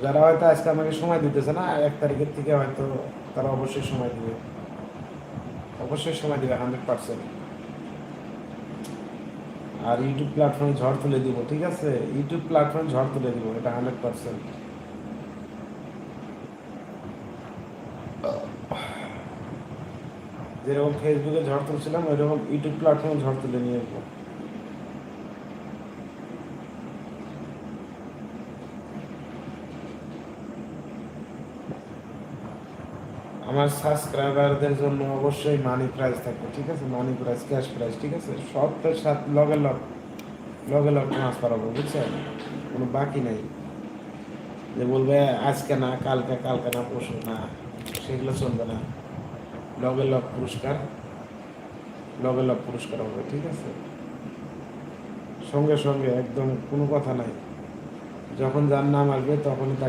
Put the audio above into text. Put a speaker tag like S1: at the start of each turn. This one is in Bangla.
S1: যারা হয়তো আজকে আমাকে সময় দিতেছে না 1 তারিখের থেকে হয়তো তারা অবশ্যই সময় দিবে, অবশ্যই সময় দিবে 100%। আর ইউটিউব প্ল্যাটফর্মে ঝড় তুলে দিব, ঠিক আছে? ইউটিউব প্ল্যাটফর্মে ঝড় তুলে দিব, এটা 100%। যেরকম ফেসবুকে ঝড় তুলছিলাম ওইরকম ইউটিউব প্ল্যাটফর্মে ঝড় তুলে নিয়ে আসবো। আমার সাবস্ক্রাইবারদের জন্য অবশ্যই মানি প্রাইজ থাকবে, ঠিক আছে? মানি প্রাইজ, ক্যাশ প্রাইজ, ঠিক আছে? সপ্তাহের সাথে লগে লগ ট্রান্সফার হবে, বুঝছেন? কোনো বাকি নাই যে বলবে আজকে না কালকে, কালকে না পরশু, না, সেগুলো চলবে না। লগে লগ পুরস্কার, লগে লগ পুরস্কার হবে, ঠিক আছে? সঙ্গে সঙ্গে একদম কোনো কথা নাই, যখন যার নাম আসবে তখনই তাকে